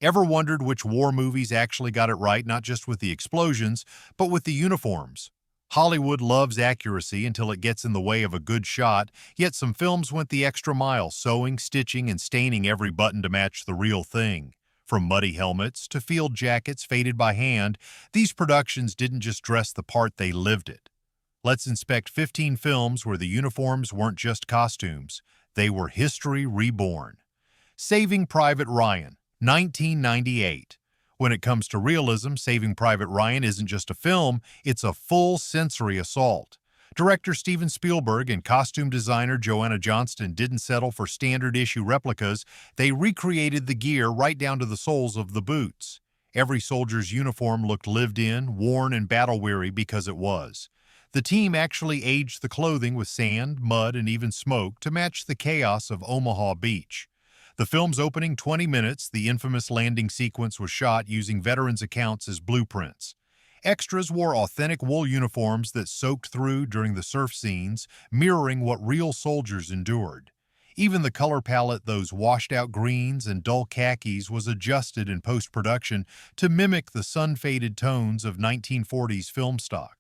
Ever wondered which war movies actually got it right, not just with the explosions, but with the uniforms? Hollywood loves accuracy until it gets in the way of a good shot, yet some films went the extra mile, sewing, stitching, and staining every button to match the real thing. From muddy helmets to field jackets faded by hand, these productions didn't just dress the part, they lived it. Let's inspect 15 films where the uniforms weren't just costumes, they were history reborn. Saving Private Ryan, 1998. When it comes to realism, Saving Private Ryan isn't just a film, it's a full sensory assault. Director Steven Spielberg and costume designer Joanna Johnston didn't settle for standard-issue replicas, they recreated the gear right down to the soles of the boots. Every soldier's uniform looked lived in, worn, and battle-weary because it was. The team actually aged the clothing with sand, mud, and even smoke to match the chaos of Omaha Beach. The film's opening 20 minutes, the infamous landing sequence, was shot using veterans' accounts as blueprints. Extras wore authentic wool uniforms that soaked through during the surf scenes, mirroring what real soldiers endured. Even the color palette, those washed-out greens and dull khakis, was adjusted in post-production to mimic the sun-faded tones of 1940s film stock.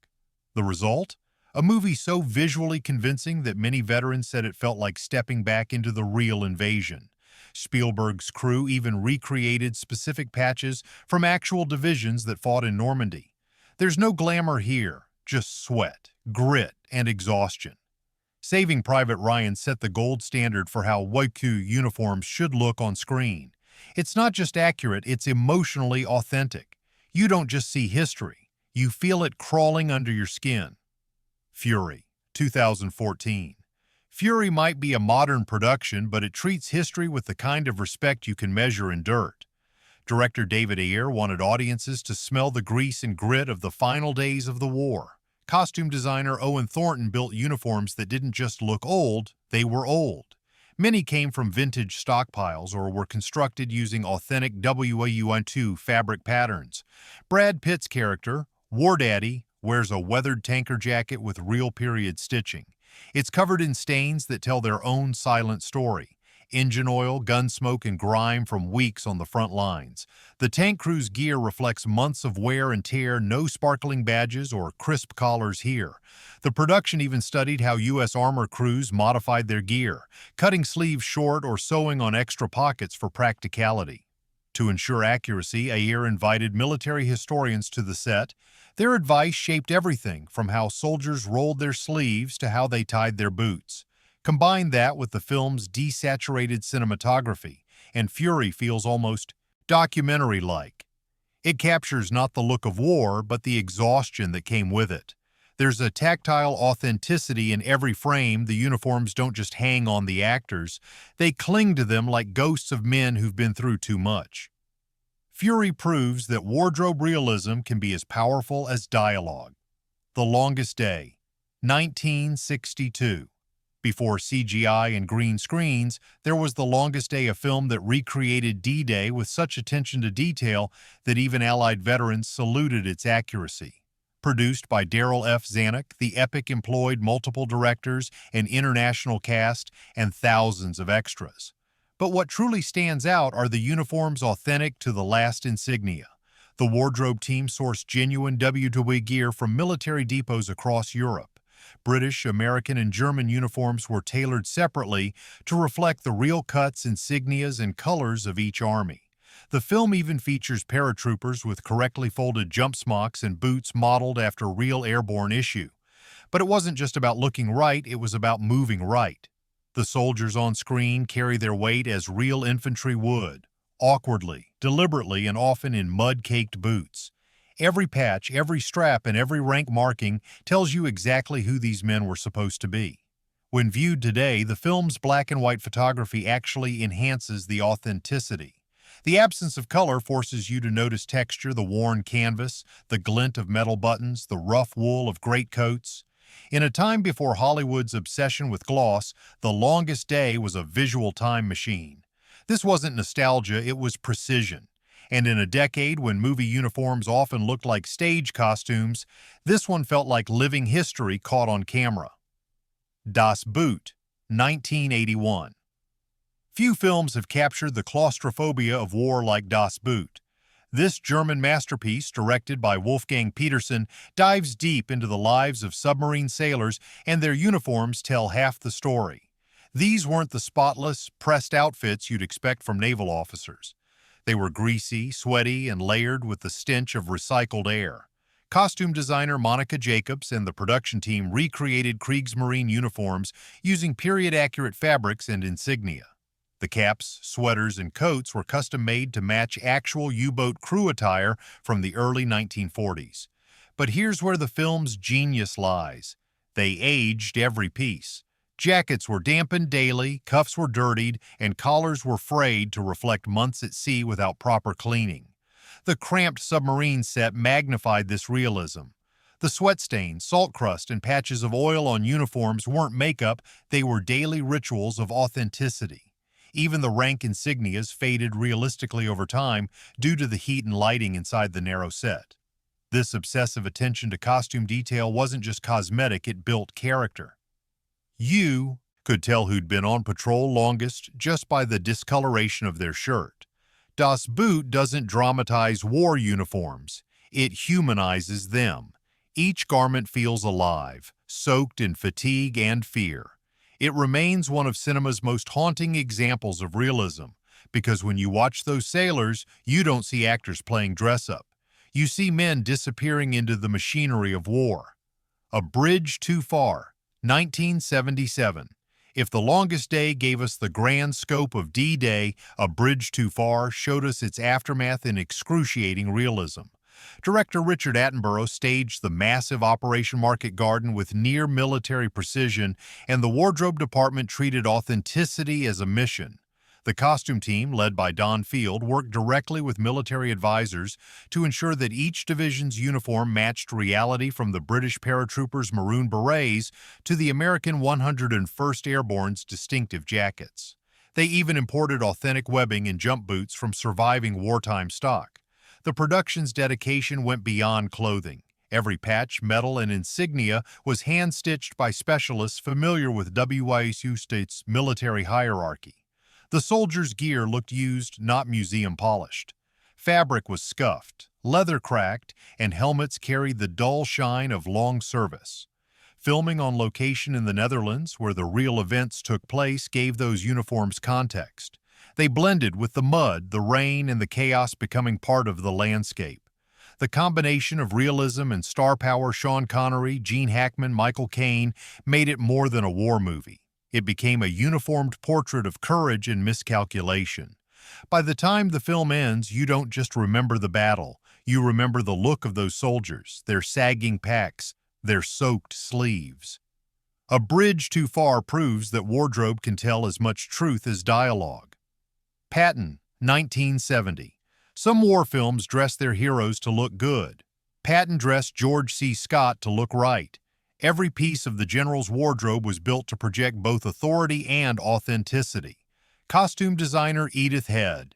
The result? A movie so visually convincing that many veterans said it felt like stepping back into the real invasion. Spielberg's crew even recreated specific patches from actual divisions that fought in Normandy. There's no glamour here, just sweat, grit, and exhaustion. Saving Private Ryan set the gold standard for how WWII uniforms should look on screen. It's not just accurate, it's emotionally authentic. You don't just see history, you feel it crawling under your skin. Fury, 2014. Fury might be a modern production, but it treats history with the kind of respect you can measure in dirt. Director David Ayer wanted audiences to smell the grease and grit of the final days of the war. Costume designer Owen Thornton built uniforms that didn't just look old, they were old. Many came from vintage stockpiles or were constructed using authentic WWII fabric patterns. Brad Pitt's character, War Daddy, wears a weathered tanker jacket with real period stitching. It's covered in stains that tell their own silent story. Engine oil, gun smoke, and grime from weeks on the front lines. The tank crew's gear reflects months of wear and tear, no sparkling badges or crisp collars here. The production even studied how U.S. armor crews modified their gear, cutting sleeves short or sewing on extra pockets for practicality. To ensure accuracy, Ayer invited military historians to the set. Their advice shaped everything from how soldiers rolled their sleeves to how they tied their boots. Combine that with the film's desaturated cinematography, and Fury feels almost documentary-like. It captures not the look of war, but the exhaustion that came with it. There's a tactile authenticity in every frame. The uniforms don't just hang on the actors, they cling to them like ghosts of men who've been through too much. Fury proves that wardrobe realism can be as powerful as dialogue. The Longest Day, 1962. Before CGI and green screens, there was The Longest Day, a film that recreated D-Day with such attention to detail that even Allied veterans saluted its accuracy. Produced by Darryl F. Zanuck, the epic employed multiple directors, an international cast, and thousands of extras. But what truly stands out are the uniforms authentic to the last insignia. The wardrobe team sourced genuine WWII gear from military depots across Europe. British, American, and German uniforms were tailored separately to reflect the real cuts, insignias, and colors of each army. The film even features paratroopers with correctly folded jump smocks and boots modeled after real airborne issue. But it wasn't just about looking right, it was about moving right. The soldiers on screen carry their weight as real infantry would, awkwardly, deliberately, and often in mud-caked boots. Every patch, every strap, and every rank marking tells you exactly who these men were supposed to be. When viewed today, the film's black and white photography actually enhances the authenticity. The absence of color forces you to notice texture, the worn canvas, the glint of metal buttons, the rough wool of greatcoats. In a time before Hollywood's obsession with gloss, The Longest Day was a visual time machine. This wasn't nostalgia, it was precision. And in a decade when movie uniforms often looked like stage costumes, this one felt like living history caught on camera. Das Boot, 1981. Few films have captured the claustrophobia of war like Das Boot. This German masterpiece, directed by Wolfgang Petersen, dives deep into the lives of submarine sailors, and their uniforms tell half the story. These weren't the spotless, pressed outfits you'd expect from naval officers. They were greasy, sweaty, and layered with the stench of recycled air. Costume designer Monica Jacobs and the production team recreated Kriegsmarine uniforms using period-accurate fabrics and insignia. The caps, sweaters, and coats were custom-made to match actual U-boat crew attire from the early 1940s. But here's where the film's genius lies. They aged every piece. Jackets were dampened daily, cuffs were dirtied, and collars were frayed to reflect months at sea without proper cleaning. The cramped submarine set magnified this realism. The sweat stains, salt crust, and patches of oil on uniforms weren't makeup, they were daily rituals of authenticity. Even the rank insignias faded realistically over time due to the heat and lighting inside the narrow set. This obsessive attention to costume detail wasn't just cosmetic, it built character. You could tell who'd been on patrol longest just by the discoloration of their shirt. Das Boot doesn't dramatize war uniforms, it humanizes them. Each garment feels alive, soaked in fatigue and fear. It remains one of cinema's most haunting examples of realism, because when you watch those sailors, you don't see actors playing dress-up. You see men disappearing into the machinery of war. A Bridge Too Far, 1977. If The Longest Day gave us the grand scope of D-Day, A Bridge Too Far showed us its aftermath in excruciating realism. Director Richard Attenborough staged the massive Operation Market Garden with near-military precision, and the wardrobe department treated authenticity as a mission. The costume team, led by Don Field, worked directly with military advisors to ensure that each division's uniform matched reality, from the British paratroopers' maroon berets to the American 101st Airborne's distinctive jackets. They even imported authentic webbing and jump boots from surviving wartime stock. The production's dedication went beyond clothing. Every patch, medal, and insignia was hand-stitched by specialists familiar with WWII's military hierarchy. The soldiers' gear looked used, not museum-polished. Fabric was scuffed, leather cracked, and helmets carried the dull shine of long service. Filming on location in the Netherlands, where the real events took place, gave those uniforms context. They blended with the mud, the rain, and the chaos, becoming part of the landscape. The combination of realism and star power, Sean Connery, Gene Hackman, Michael Caine, made it more than a war movie. It became a uniformed portrait of courage and miscalculation. By the time the film ends, you don't just remember the battle. You remember the look of those soldiers, their sagging packs, their soaked sleeves. A Bridge Too Far proves that wardrobe can tell as much truth as dialogue. Patton, 1970. Some war films dress their heroes to look good. Patton dressed George C. Scott to look right. Every piece of the general's wardrobe was built to project both authority and authenticity. Costume designer Edith Head.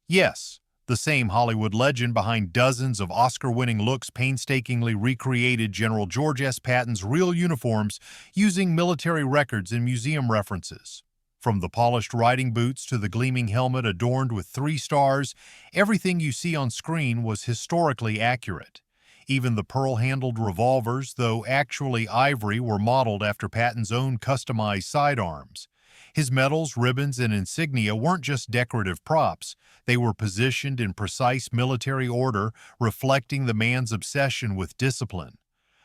Yes, the same Hollywood legend behind dozens of Oscar-winning looks painstakingly recreated General George S. Patton's real uniforms using military records and museum references. From the polished riding boots to the gleaming helmet adorned with 3 stars, everything you see on screen was historically accurate. Even the pearl-handled revolvers, though actually ivory, were modeled after Patton's own customized sidearms. His medals, ribbons, and insignia weren't just decorative props. They were positioned in precise military order, reflecting the man's obsession with discipline.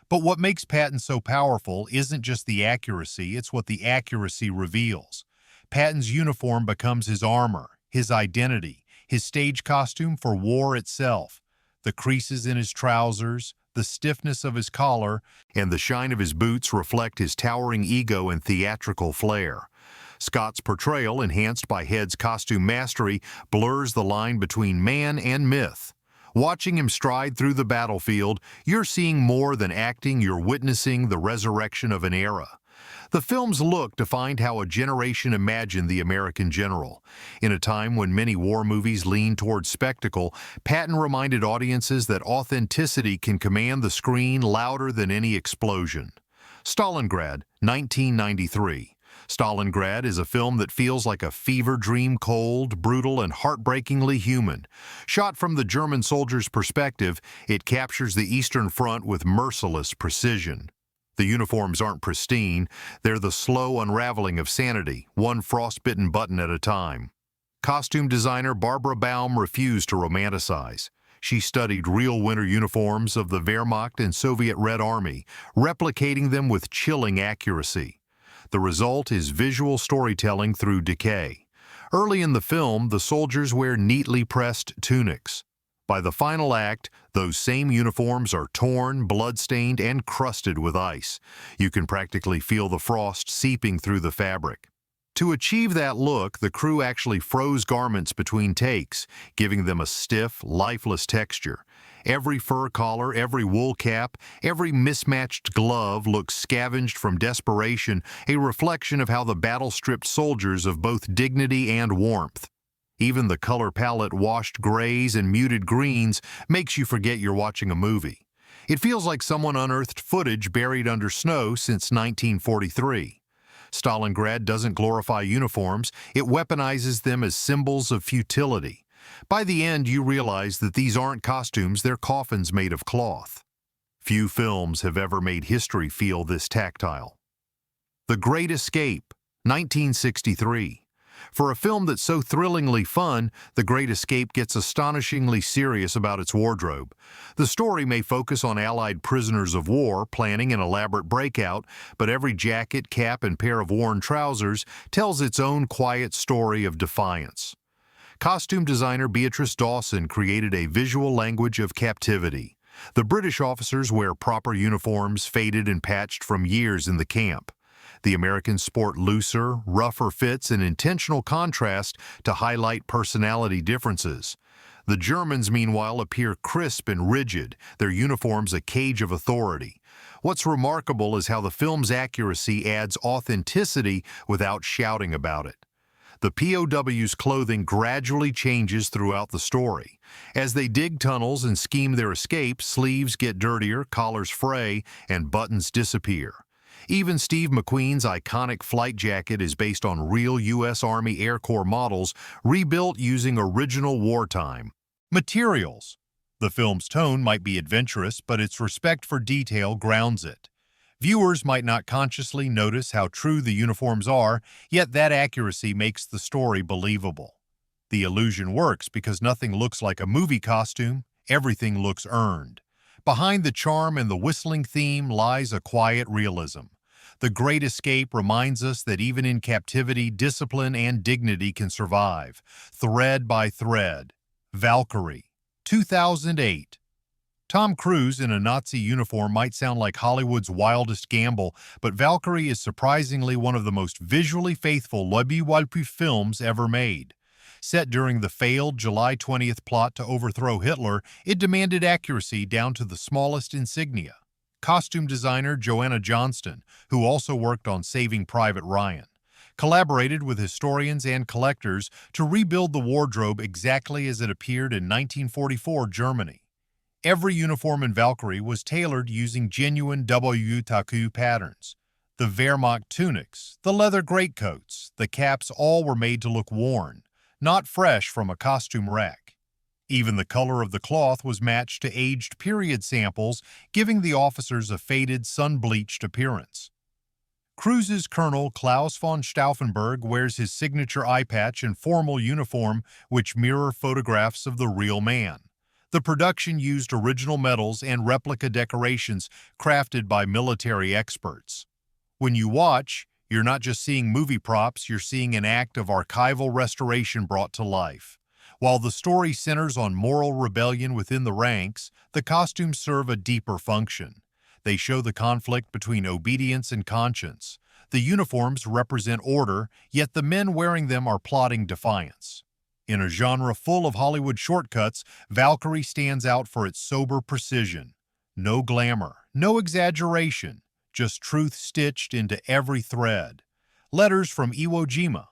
But what makes Patton so powerful isn't just the accuracy, it's what the accuracy reveals. Patton's uniform becomes his armor, his identity, his stage costume for war itself. The creases in his trousers, the stiffness of his collar, and the shine of his boots reflect his towering ego and theatrical flair. Scott's portrayal, enhanced by Head's costume mastery, blurs the line between man and myth. Watching him stride through the battlefield, you're seeing more than acting, you're witnessing the resurrection of an era. The film's look defined how a generation imagined the American general. In a time when many war movies lean toward spectacle, Patton reminded audiences that authenticity can command the screen louder than any explosion. Stalingrad, 1993. Stalingrad is a film that feels like a fever dream, cold, brutal, and heartbreakingly human. Shot from the German soldier's perspective, it captures the Eastern Front with merciless precision. The uniforms aren't pristine, they're the slow unraveling of sanity, one frostbitten button at a time. Costume designer Barbara Baum refused to romanticize. She studied real winter uniforms of the Wehrmacht and Soviet Red Army, replicating them with chilling accuracy. The result is visual storytelling through decay. Early in the film, the soldiers wear neatly pressed tunics. By the final act, those same uniforms are torn, blood-stained, and crusted with ice. You can practically feel the frost seeping through the fabric. To achieve that look, the crew actually froze garments between takes, giving them a stiff, lifeless texture. Every fur collar, every wool cap, every mismatched glove looks scavenged from desperation, a reflection of how the battle stripped soldiers of both dignity and warmth. Even the color palette, washed grays and muted greens, makes you forget you're watching a movie. It feels like someone unearthed footage buried under snow since 1943. Stalingrad doesn't glorify uniforms, it weaponizes them as symbols of futility. By the end, you realize that these aren't costumes, they're coffins made of cloth. Few films have ever made history feel this tactile. The Great Escape, 1963. For a film that's so thrillingly fun, The Great Escape gets astonishingly serious about its wardrobe. The story may focus on Allied prisoners of war planning an elaborate breakout, but every jacket, cap, and pair of worn trousers tells its own quiet story of defiance. Costume designer Beatrice Dawson created a visual language of captivity. The British officers wear proper uniforms, faded and patched from years in the camp. The Americans sport looser, rougher fits in intentional contrast to highlight personality differences. The Germans, meanwhile, appear crisp and rigid, their uniforms a cage of authority. What's remarkable is how the film's accuracy adds authenticity without shouting about it. The POW's clothing gradually changes throughout the story. As they dig tunnels and scheme their escape, sleeves get dirtier, collars fray, and buttons disappear. Even Steve McQueen's iconic flight jacket is based on real U.S. Army Air Corps models rebuilt using original wartime materials. The film's tone might be adventurous, but its respect for detail grounds it. Viewers might not consciously notice how true the uniforms are, yet that accuracy makes the story believable. The illusion works because nothing looks like a movie costume, everything looks earned. Behind the charm and the whistling theme lies a quiet realism. The Great Escape reminds us that even in captivity, discipline and dignity can survive, thread by thread. Valkyrie, 2008. Tom Cruise in a Nazi uniform might sound like Hollywood's wildest gamble, but Valkyrie is surprisingly one of the most visually faithful WWII films ever made. Set during the failed July 20th plot to overthrow Hitler, it demanded accuracy down to the smallest insignia. Costume designer Joanna Johnston, who also worked on Saving Private Ryan, collaborated with historians and collectors to rebuild the wardrobe exactly as it appeared in 1944 Germany. Every uniform in Valkyrie was tailored using genuine WWII patterns. The Wehrmacht tunics, the leather greatcoats, the caps all were made to look worn, not fresh from a costume rack. Even the color of the cloth was matched to aged period samples, giving the officers a faded, sun-bleached appearance. Cruise's Colonel Klaus von Stauffenberg wears his signature eye patch and formal uniform, which mirror photographs of the real man. The production used original medals and replica decorations crafted by military experts. When you watch, you're not just seeing movie props, you're seeing an act of archival restoration brought to life. While the story centers on moral rebellion within the ranks, the costumes serve a deeper function. They show the conflict between obedience and conscience. The uniforms represent order, yet the men wearing them are plotting defiance. In a genre full of Hollywood shortcuts, Valkyrie stands out for its sober precision. No glamour, no exaggeration, just truth stitched into every thread. Letters from Iwo Jima,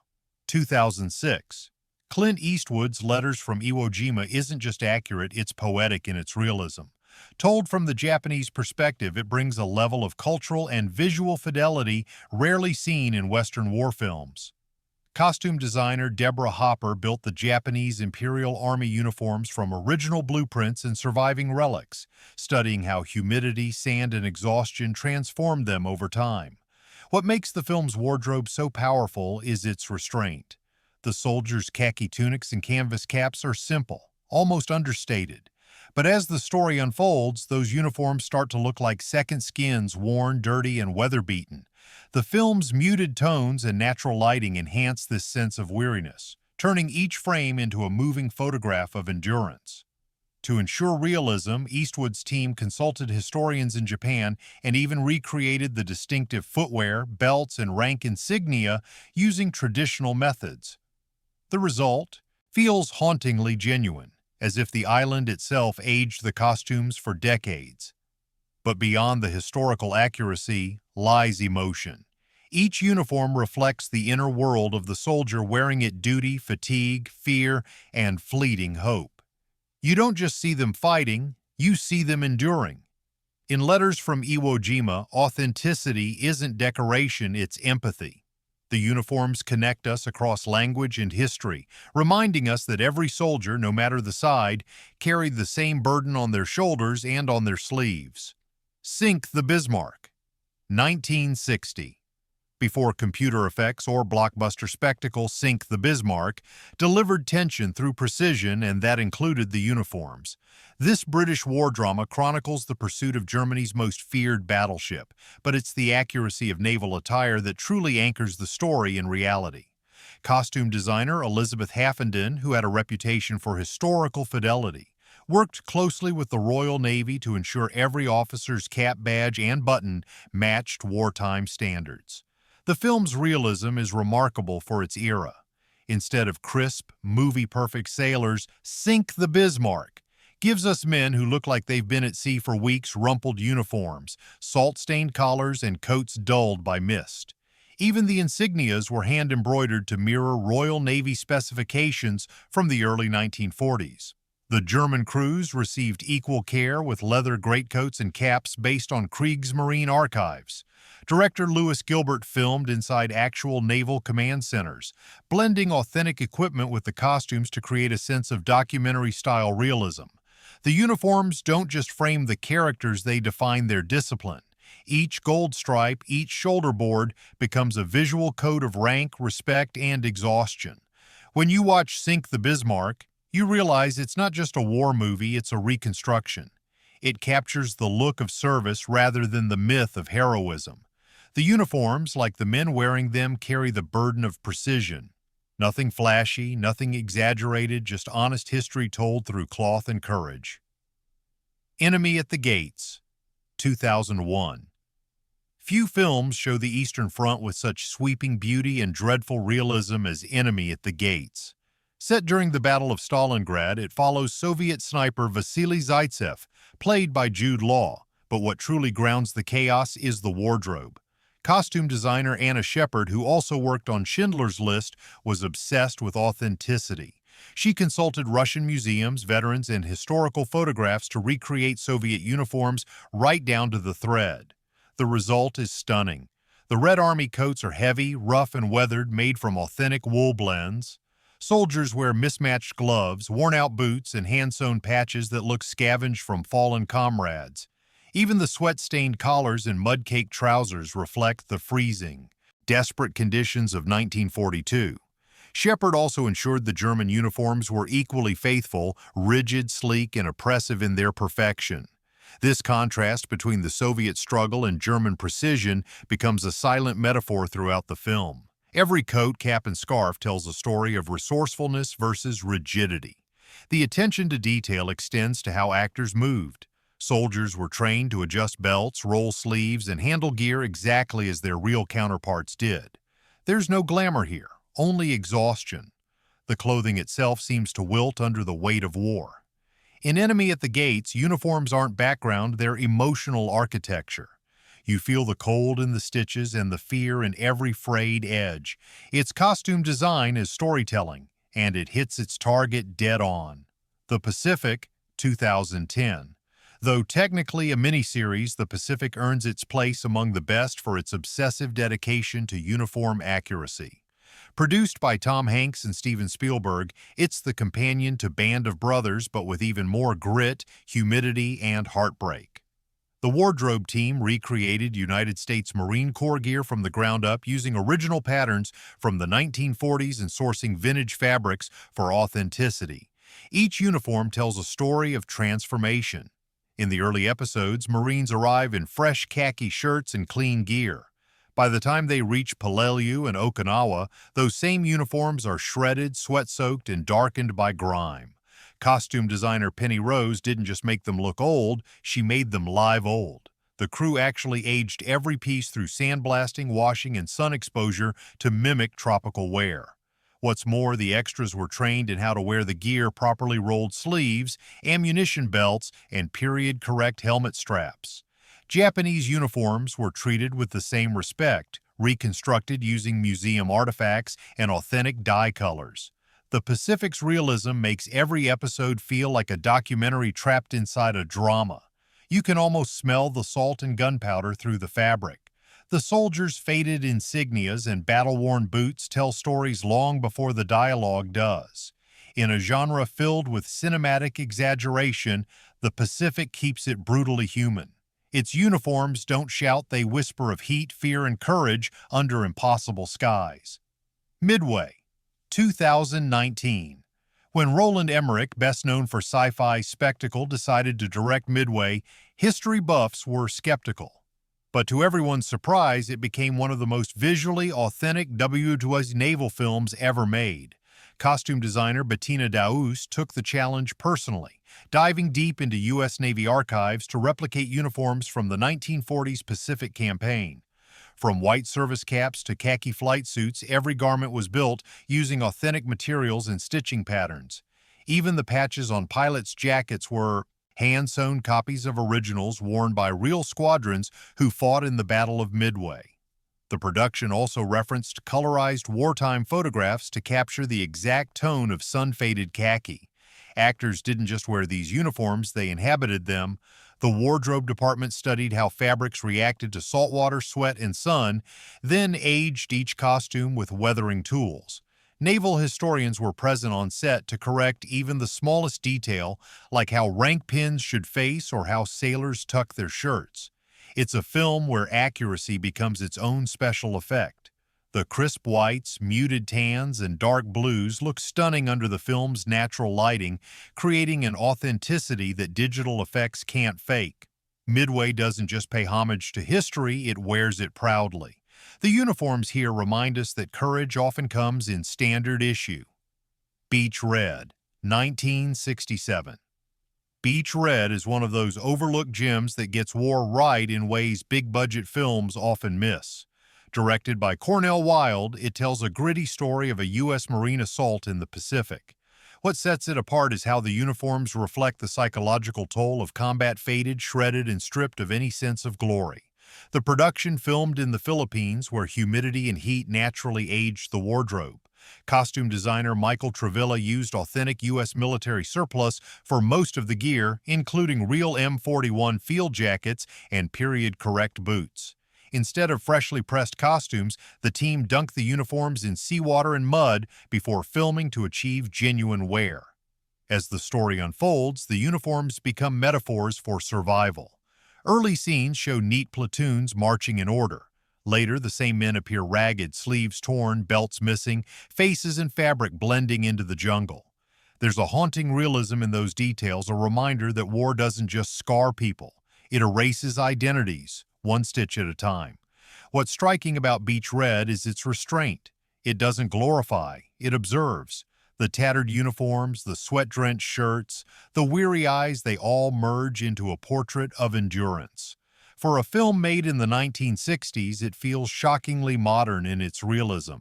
2006. Clint Eastwood's Letters from Iwo Jima isn't just accurate, it's poetic in its realism. Told from the Japanese perspective, it brings a level of cultural and visual fidelity rarely seen in Western war films. Costume designer Deborah Hopper built the Japanese Imperial Army uniforms from original blueprints and surviving relics, studying how humidity, sand, and exhaustion transformed them over time. What makes the film's wardrobe so powerful is its restraint. The soldiers' khaki tunics and canvas caps are simple, almost understated. But as the story unfolds, those uniforms start to look like second skins, worn, dirty, and weather-beaten. The film's muted tones and natural lighting enhance this sense of weariness, turning each frame into a moving photograph of endurance. To ensure realism, Eastwood's team consulted historians in Japan and even recreated the distinctive footwear, belts, and rank insignia using traditional methods. The result feels hauntingly genuine, as if the island itself aged the costumes for decades. But beyond the historical accuracy lies emotion. Each uniform reflects the inner world of the soldier wearing it: duty, fatigue, fear, and fleeting hope. You don't just see them fighting, you see them enduring. In Letters from Iwo Jima, authenticity isn't decoration, it's empathy. The uniforms connect us across language and history, reminding us that every soldier, no matter the side, carried the same burden on their shoulders and on their sleeves. Sink the Bismarck. 1960. Before computer effects or blockbuster spectacle, Sink the Bismarck delivered tension through precision, and that included the uniforms. This British war drama chronicles the pursuit of Germany's most feared battleship, but it's the accuracy of naval attire that truly anchors the story in reality. Costume designer Elizabeth Haffenden, who had a reputation for historical fidelity, worked closely with the Royal Navy to ensure every officer's cap, badge, and button matched wartime standards. The film's realism is remarkable for its era. Instead of crisp, movie-perfect sailors, Sink the Bismarck gives us men who look like they've been at sea for weeks, rumpled uniforms, salt-stained collars, and coats dulled by mist. Even the insignias were hand-embroidered to mirror Royal Navy specifications from the early 1940s. The German crews received equal care, with leather greatcoats and caps based on Kriegsmarine archives. Director Louis Gilbert filmed inside actual naval command centers, blending authentic equipment with the costumes to create a sense of documentary-style realism. The uniforms don't just frame the characters, they define their discipline. Each gold stripe, each shoulder board becomes a visual code of rank, respect, and exhaustion. When you watch Sink the Bismarck, you realize it's not just a war movie, it's a reconstruction. It captures the look of service rather than the myth of heroism. The uniforms, like the men wearing them, carry the burden of precision. Nothing flashy, nothing exaggerated, just honest history told through cloth and courage. Enemy at the Gates, 2001. Few films show the Eastern Front with such sweeping beauty and dreadful realism as Enemy at the Gates. Set during the Battle of Stalingrad, it follows Soviet sniper Vasily Zaitsev, played by Jude Law, but what truly grounds the chaos is the wardrobe. Costume designer Anna Shepard, who also worked on Schindler's List, was obsessed with authenticity. She consulted Russian museums, veterans, and historical photographs to recreate Soviet uniforms right down to the thread. The result is stunning. The Red Army coats are heavy, rough, and weathered, made from authentic wool blends. Soldiers wear mismatched gloves, worn-out boots, and hand-sewn patches that look scavenged from fallen comrades. Even the sweat-stained collars and mud-caked trousers reflect the freezing, desperate conditions of 1942. Shepard also ensured the German uniforms were equally faithful, rigid, sleek, and oppressive in their perfection. This contrast between the Soviet struggle and German precision becomes a silent metaphor throughout the film. Every coat, cap, and scarf tells a story of resourcefulness versus rigidity. The attention to detail extends to how actors moved. Soldiers were trained to adjust belts, roll sleeves, and handle gear exactly as their real counterparts did. There's no glamour here, only exhaustion. The clothing itself seems to wilt under the weight of war. In Enemy at the Gates, uniforms aren't background, they're emotional architecture. You feel the cold in the stitches and the fear in every frayed edge. It's costume design as storytelling, and it hits its target dead on. The Pacific, 2010. Though technically a miniseries, The Pacific earns its place among the best for its obsessive dedication to uniform accuracy. Produced by Tom Hanks and Steven Spielberg, it's the companion to Band of Brothers, but with even more grit, humidity, and heartbreak. The wardrobe team recreated United States Marine Corps gear from the ground up using original patterns from the 1940s and sourcing vintage fabrics for authenticity. Each uniform tells a story of transformation. In the early episodes, Marines arrive in fresh khaki shirts and clean gear. By the time they reach Peleliu and Okinawa, those same uniforms are shredded, sweat-soaked, and darkened by grime. Costume designer Penny Rose didn't just make them look old, she made them live old. The crew actually aged every piece through sandblasting, washing, and sun exposure to mimic tropical wear. What's more, the extras were trained in how to wear the gear, properly rolled sleeves, ammunition belts, and period-correct helmet straps. Japanese uniforms were treated with the same respect, reconstructed using museum artifacts and authentic dye colors. The Pacific's realism makes every episode feel like a documentary trapped inside a drama. You can almost smell the salt and gunpowder through the fabric. The soldiers' faded insignias and battle-worn boots tell stories long before the dialogue does. In a genre filled with cinematic exaggeration, the Pacific keeps it brutally human. Its uniforms don't shout, they whisper of heat, fear, and courage under impossible skies. Midway, 2019. When Roland Emmerich, best known for sci-fi spectacle, decided to direct Midway, history buffs were skeptical. But to everyone's surprise, it became one of the most visually authentic WWII naval films ever made. Costume designer Bettina Daoust took the challenge personally, diving deep into U.S. Navy archives to replicate uniforms from the 1940s Pacific campaign. From white service caps to khaki flight suits, every garment was built using authentic materials and stitching patterns. Even the patches on pilots' jackets were hand-sewn copies of originals worn by real squadrons who fought in the Battle of Midway. The production also referenced colorized wartime photographs to capture the exact tone of sun-faded khaki. Actors didn't just wear these uniforms, they inhabited them. The wardrobe department studied how fabrics reacted to saltwater, sweat, and sun, then aged each costume with weathering tools. Naval historians were present on set to correct even the smallest detail, like how rank pins should face or how sailors tuck their shirts. It's a film where accuracy becomes its own special effect. The crisp whites, muted tans, and dark blues look stunning under the film's natural lighting, creating an authenticity that digital effects can't fake. Midway doesn't just pay homage to history, it wears it proudly. The uniforms here remind us that courage often comes in standard issue. Beach Red, 1967. Beach Red is one of those overlooked gems that gets war right in ways big-budget films often miss. Directed by Cornell Wilde, it tells a gritty story of a U.S. Marine assault in the Pacific. What sets it apart is how the uniforms reflect the psychological toll of combat, faded, shredded, and stripped of any sense of glory. The production filmed in the Philippines, where humidity and heat naturally aged the wardrobe. Costume designer Michael Travilla used authentic U.S. military surplus for most of the gear, including real M41 field jackets and period-correct boots. Instead of freshly pressed costumes, the team dunked the uniforms in seawater and mud before filming to achieve genuine wear. As the story unfolds, the uniforms become metaphors for survival. Early scenes show neat platoons marching in order. Later, the same men appear ragged, sleeves torn, belts missing, faces and fabric blending into the jungle. There's a haunting realism in those details, a reminder that war doesn't just scar people, it erases identities, one stitch at a time. What's striking about Beach Red is its restraint. It doesn't glorify, it observes. The tattered uniforms, the sweat-drenched shirts, the weary eyes, they all merge into a portrait of endurance. For a film made in the 1960s, it feels shockingly modern in its realism.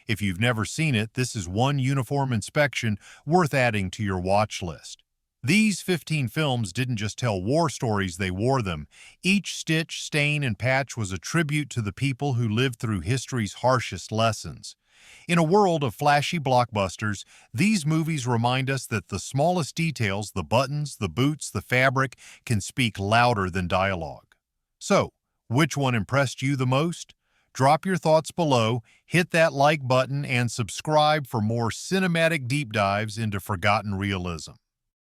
If you've never seen it, this is one uniform inspection worth adding to your watch list. These 15 films didn't just tell war stories, they wore them. Each stitch, stain, and patch was a tribute to the people who lived through history's harshest lessons. In a world of flashy blockbusters, these movies remind us that the smallest details, the buttons, the boots, the fabric, can speak louder than dialogue. So, which one impressed you the most? Drop your thoughts below, hit that like button, and subscribe for more cinematic deep dives into forgotten realism.